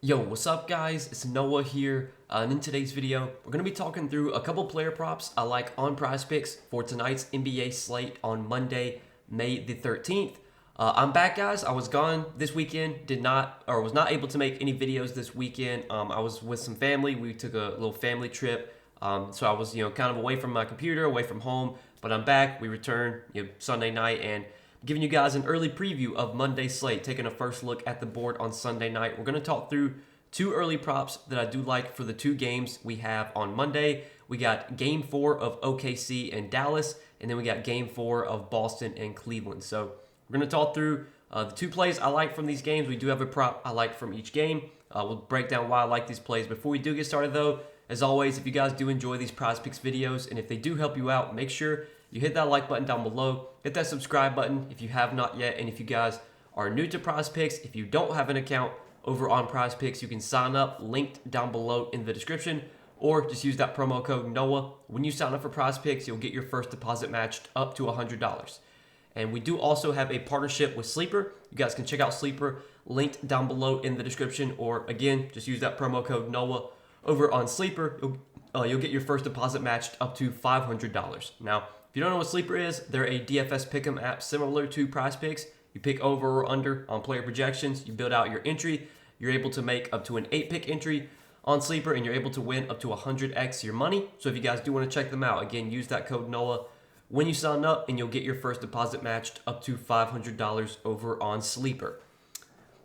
Yo, what's up guys? It's Noah here, and in today's video, we're going to be talking through a couple player props I like on Prizepicks for tonight's NBA slate on Monday, May the 13th. I'm back, guys. I was gone this weekend, was not able to make any videos this weekend. I was with some family. We took a little family trip, so I was, kind of away from my computer, away from home, but I'm back. We returned, Sunday night, and giving you guys an early preview of Monday's slate, taking a first look at the board on Sunday night. We're going to talk through two early props that I do like for the two games we have on Monday. We got Game 4 of OKC and Dallas, and then we got Game 4 of Boston and Cleveland. So we're going to talk through the two plays I like from these games. We do have a prop I like from each game. We'll break down why I like these plays. Before we do get started, though, as always, if you guys do enjoy these Prizepicks videos, and if they do help you out, make sure you hit that like button down below, hit that subscribe button if you have not yet, and if you guys are new to Prizepicks, if you don't have an account over on Prizepicks, you can sign up, linked down below in the description, or just use that promo code NOAH. When you sign up for Prizepicks, you'll get your first deposit matched up to $100. And we do also have a partnership with Sleeper. You guys can check out Sleeper, linked down below in the description, or again, just use that promo code NOAH over on Sleeper. You'll get your first deposit matched up to $500. Now, if you don't know what Sleeper is, they're a DFS pick'em app similar to Prizepicks. You pick over or under on player projections. You build out your entry. You're able to make up to an 8-pick entry on Sleeper, and you're able to win up to 100x your money. So if you guys do want to check them out, again, use that code NOAH when you sign up, and you'll get your first deposit matched up to $500 over on Sleeper.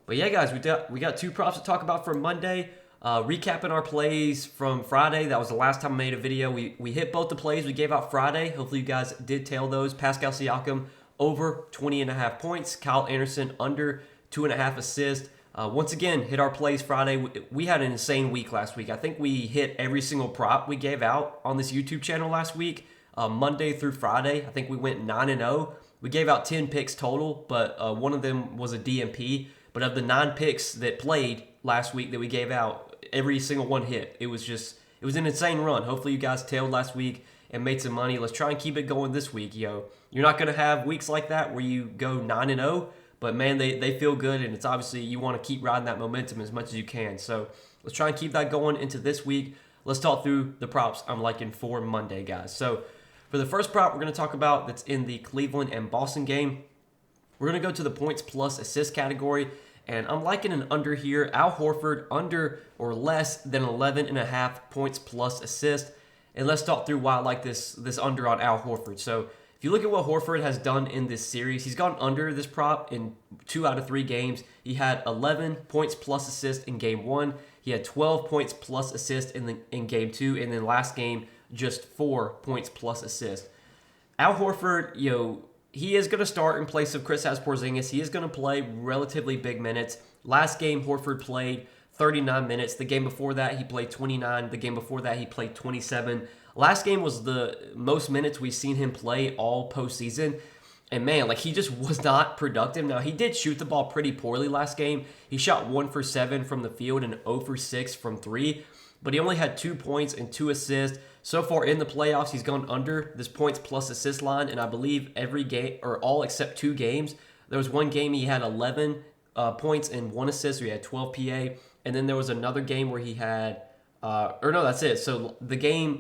But yeah, guys, we got two props to talk about for Monday. Recapping our plays from Friday. That was the last time I made a video. We hit both the plays we gave out Friday. Hopefully you guys did tail those. Pascal Siakam over 20.5 points. Kyle Anderson under 2.5 assists. Once again, hit our plays Friday. We had an insane week last week. I think we hit every single prop we gave out on this YouTube channel last week. Monday through Friday, I think we went 9-0. We gave out 10 picks total, but one of them was a DMP. But of the 9 picks that played last week that we gave out, every single one hit. It was an insane run. Hopefully you guys tailed last week and made some money. Let's try and keep it going this week, yo. You're not going to have weeks like that where you go 9-0, but man, they feel good, and it's obviously you want to keep riding that momentum as much as you can. So let's try and keep that going into this week. Let's talk through the props I'm liking for Monday, guys. So for the first prop we're going to talk about that's in the Cleveland and Boston game, we're going to go to the points plus assist category. And I'm liking an under here. Al Horford under or less than 11.5 points plus assist. And let's talk through why I like this under on Al Horford. So if you look at what Horford has done in this series, he's gone under this prop in 2 out of 3 games. He had 11 points plus assist in game 1. He had 12 points plus assist in game 2. And then last game, just 4 points plus assist. Al Horford, he is going to start in place of Kristaps Porzingis. He is going to play relatively big minutes. Last game, Horford played 39 minutes. The game before that, he played 29. The game before that, he played 27. Last game was the most minutes we've seen him play all postseason. And man, he just was not productive. Now, he did shoot the ball pretty poorly last game. He shot 1 for 7 from the field and 0 for 6 from 3. But he only had 2 points and 2 assists. So far in the playoffs, he's gone under this points plus assist line, and I believe every game, or all except 2 games. There was one game he had 11 points and 1 assist, so he had 12 PA, and then there was another game where he had, that's it. So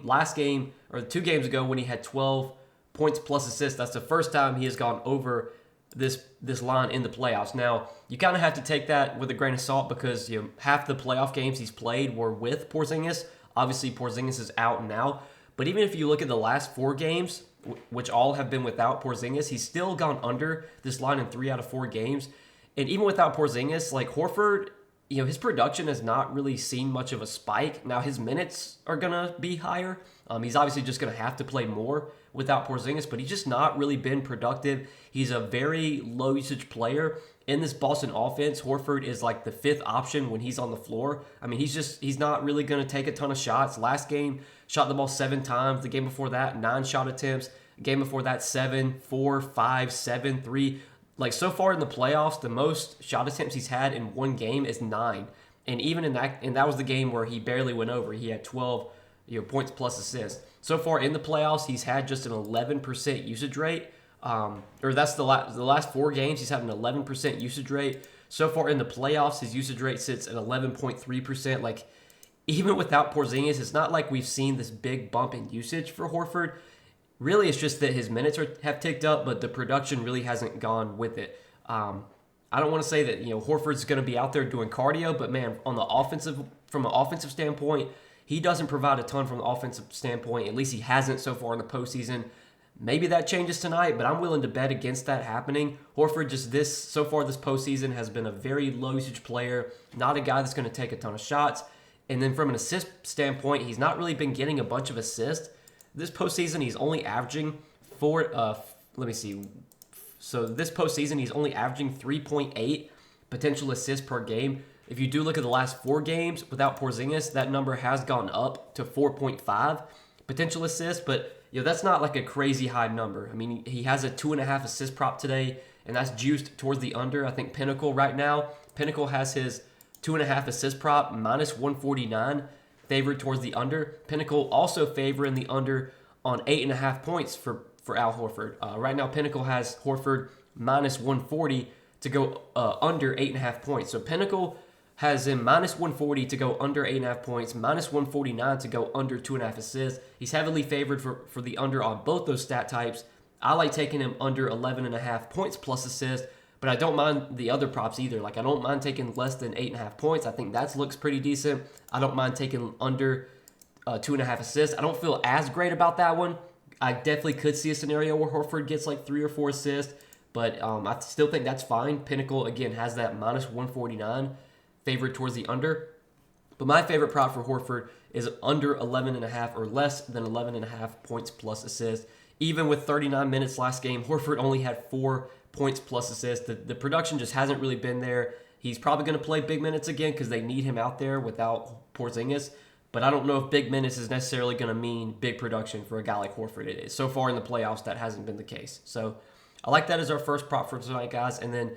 last game, or 2 games ago when he had 12 points plus assists, that's the first time he has gone over this line in the playoffs. Now, you kind of have to take that with a grain of salt because half the playoff games he's played were with Porzingis. Obviously, Porzingis is out now. But even if you look at the last 4 games, which all have been without Porzingis, he's still gone under this line in 3 out of 4 games. And even without Porzingis, Horford, his production has not really seen much of a spike. Now, his minutes are going to be higher. He's obviously just going to have to play more without Porzingis, but he's just not really been productive. He's a very low-usage player. In this Boston offense, Horford is the 5th option when he's on the floor. I mean, he's not really going to take a ton of shots. Last game, shot the ball 7 times. The game before that, 9 shot attempts. The game before that, 7, 4, 5, 7, 3. So far in the playoffs, the most shot attempts he's had in one game is 9. And even in that was the game where he barely went over. He had 12 points plus assists. So far in the playoffs, he's had just an 11% usage rate. That's the last 4 games, he's had an 11% usage rate. So far in the playoffs, his usage rate sits at 11.3%. Like, even without Porzingis, it's not like we've seen this big bump in usage for Horford. Really, it's just that his minutes have ticked up, but the production really hasn't gone with it. I don't want to say that Horford's going to be out there doing cardio, but man, from an offensive standpoint, he doesn't provide a ton from the offensive standpoint. At least he hasn't so far in the postseason. Maybe that changes tonight, but I'm willing to bet against that happening. Horford so far this postseason has been a very low usage player, not a guy that's going to take a ton of shots. And then from an assist standpoint, he's not really been getting a bunch of assists. This postseason, he's only averaging So this postseason, he's only averaging 3.8 potential assists per game. If you do look at the last 4 games without Porzingis, that number has gone up to 4.5 potential assists, but that's not like a crazy high number. I mean, he has a 2.5 assist prop today, and that's juiced towards the under. I think Pinnacle has his 2.5 assist prop minus 149 favored towards the under. Pinnacle also favoring the under on 8.5 points for Al Horford. Right now, Pinnacle has Horford minus 140 to go under 8.5 points. So Pinnacle has him minus 140 to go under 8.5 points, minus 149 to go under 2.5 assists. He's heavily favored for the under on both those stat types. I like taking him under 11.5 points plus assists, but I don't mind the other props either. Like, I don't mind taking less than 8.5 points. I think that looks pretty decent. I don't mind taking under 2.5 assists. I don't feel as great about that one. I definitely could see a scenario where Horford gets like 3 or 4 assists, but I still think that's fine. Pinnacle, again, has that minus 149 favored towards the under. But my favorite prop for Horford is under 11.5 or less than 11.5 points plus assists. Even with 39 minutes last game, Horford only had 4 points plus assists. The production just hasn't really been there. He's probably going to play big minutes again because they need him out there without Porzingis. But I don't know if big minutes is necessarily going to mean big production for a guy like Horford. It is. So far in the playoffs, that hasn't been the case. So I like that as our first prop for tonight, guys. And then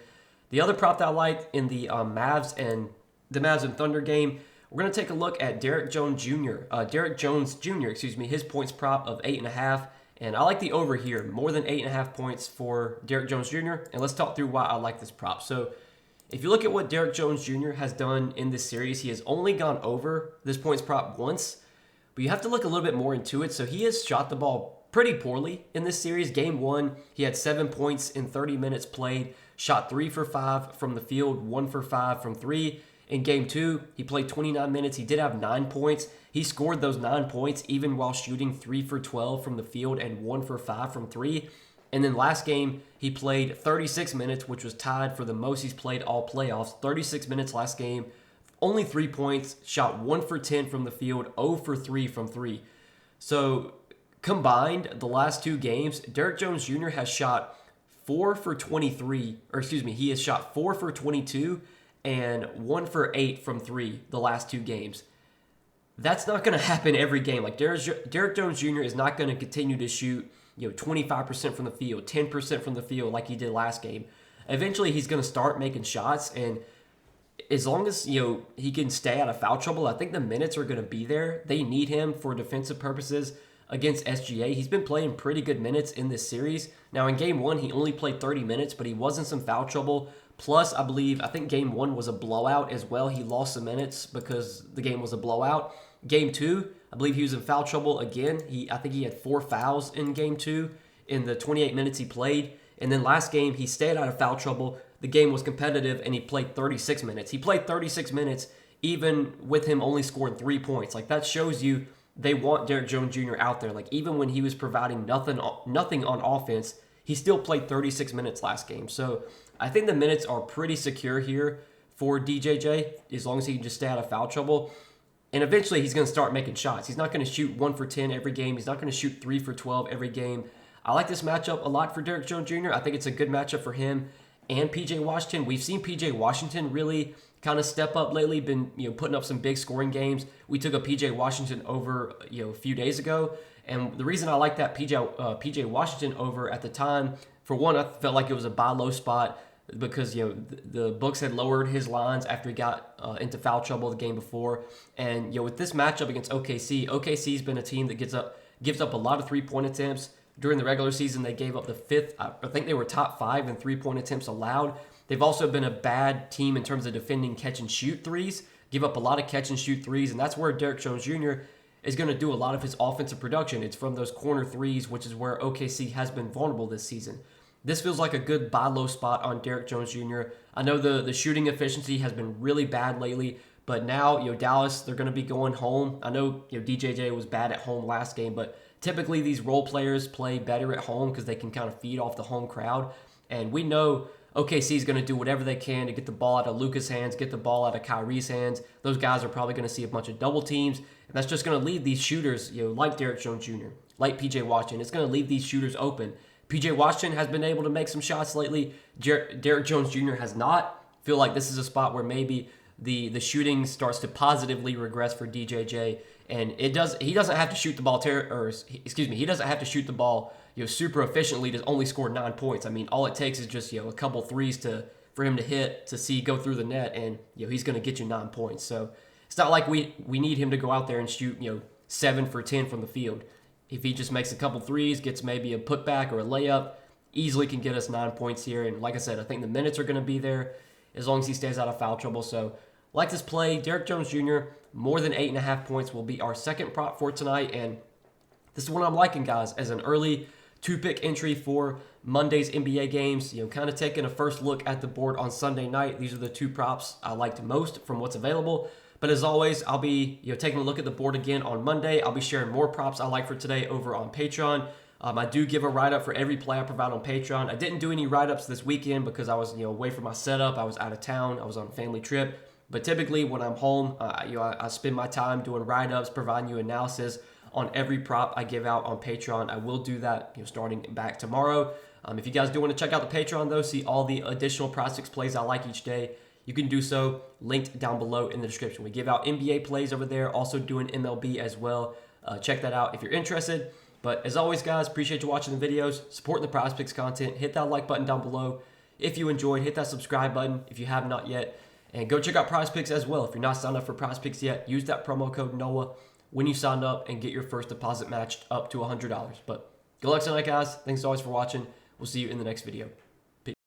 the other prop that I like in the Mavs and Thunder game, we're going to take a look at Derek Jones Jr. His points prop of 8.5. And I like the over here, more than 8.5 points for Derek Jones Jr. And let's talk through why I like this prop. So if you look at what Derek Jones Jr. has done in this series, he has only gone over this points prop once. But you have to look a little bit more into it. So he has shot the ball pretty poorly in this series. Game 1, he had 7 points in 30 minutes played, shot 3 for 5 from the field, 1 for 5 from 3. In Game 2, he played 29 minutes. He did have 9 points. He scored those 9 points even while shooting 3 for 12 from the field and 1 for 5 from 3. And then last game, he played 36 minutes, which was tied for the most he's played all playoffs. 36 minutes last game, only 3 points, shot 1 for 10 from the field, 0 for 3 from 3. So combined, the last 2 games, Derek Jones Jr. has shot 4 for 23, he has shot 4 for 22 and 1 for 8 from 3 the last 2 games. That's not going to happen every game. Like, Derek Jones Jr. is not going to continue to shoot 25% from the field, 10% from the field like he did last game. Eventually, he's going to start making shots, and as long as he can stay out of foul trouble, I think the minutes are going to be there. They need him for defensive purposes against SGA. He's been playing pretty good minutes in this series. Now, in Game 1, he only played 30 minutes, but he was in some foul trouble. Plus, I think Game 1 was a blowout as well. He lost some minutes because the game was a blowout. Game 2, I believe he was in foul trouble again. I think he had 4 fouls in Game 2 in the 28 minutes he played. And then last game, he stayed out of foul trouble. The game was competitive, and he played 36 minutes. He played 36 minutes even with him only scoring 3 points. Like, that shows you they want Derek Jones Jr. out there. Like, even when he was providing nothing on offense, he still played 36 minutes last game. So I think the minutes are pretty secure here for DJJ as long as he can just stay out of foul trouble. And eventually he's going to start making shots. He's not going to shoot 1 for 10 every game. He's not going to shoot 3 for 12 every game. I like this matchup a lot for Derek Jones Jr. I think it's a good matchup for him and PJ Washington. We've seen PJ Washington really kind of step up lately, been putting up some big scoring games. We took a PJ Washington over a few days ago. And the reason I like that PJ Washington over at the time, for one, I felt like it was a buy low spot because the books had lowered his lines after he got into foul trouble the game before. And with this matchup against OKC's been a team that gives up a lot of 3-point attempts. During the regular season, they gave up the 5th. I think they were top 5 in 3-point attempts allowed. They've also been a bad team in terms of defending catch and shoot threes, give up a lot of catch and shoot threes, and that's where Derrick Jones Jr. is going to do a lot of his offensive production. It's from those corner threes, which is where OKC has been vulnerable this season. This feels like a good buy low spot on Derrick Jones Jr. I know the shooting efficiency has been really bad lately, but now, Dallas, they're going to be going home. I know, DJJ was bad at home last game, but typically these role players play better at home because they can kind of feed off the home crowd. And we know OKC is going to do whatever they can to get the ball out of Luka's hands, get the ball out of Kyrie's hands. Those guys are probably going to see a bunch of double teams, and that's just going to leave these shooters, like Derrick Jones Jr., like PJ Washington. It's going to leave these shooters open. PJ Washington has been able to make some shots lately. Derrick Jones Jr. has not. Feel like this is a spot where maybe the shooting starts to positively regress for DJJ, and he doesn't have to shoot the ball he doesn't have to shoot the ball super efficiently to only score 9 points. I mean, all it takes is just a couple threes for him to hit to go through the net, and he's going to get you 9 points. So it's not like we need him to go out there and shoot 7 for 10 from the field. If he just makes a couple threes, gets maybe a putback or a layup, easily can get us 9 points here. And like I said, I think the minutes are going to be there as long as he stays out of foul trouble. So like this play, Derrick Jones Jr., more than 8.5 points will be our second prop for tonight. And this is what I'm liking, guys, as an early 2-pick entry for Monday's NBA games. Kind of taking a first look at the board on Sunday night. These are the 2 props I liked most from what's available. But as always, I'll be taking a look at the board again on Monday. I'll be sharing more props I like for today over on Patreon. I do give a write-up for every play I provide on Patreon. I didn't do any write-ups this weekend because I was away from my setup. I was out of town. I was on a family trip. But typically when I'm home, I spend my time doing write-ups, providing you analysis on every prop I give out on Patreon. I will do that starting back tomorrow. If you guys do want to check out the Patreon, though, see all the additional Prizepicks plays I like each day, you can do so, linked down below in the description. We give out NBA plays over there, also doing MLB as well. Check that out if you're interested. But as always, guys, appreciate you watching the videos, supporting the Prizepicks content. Hit that like button down below if you enjoyed. Hit that subscribe button if you have not yet. And go check out Prizepicks as well. If you're not signed up for Prizepicks yet, use that promo code NOAH when you sign up and get your first deposit matched up to $100. But good luck tonight, guys. Thanks always for watching. We'll see you in the next video.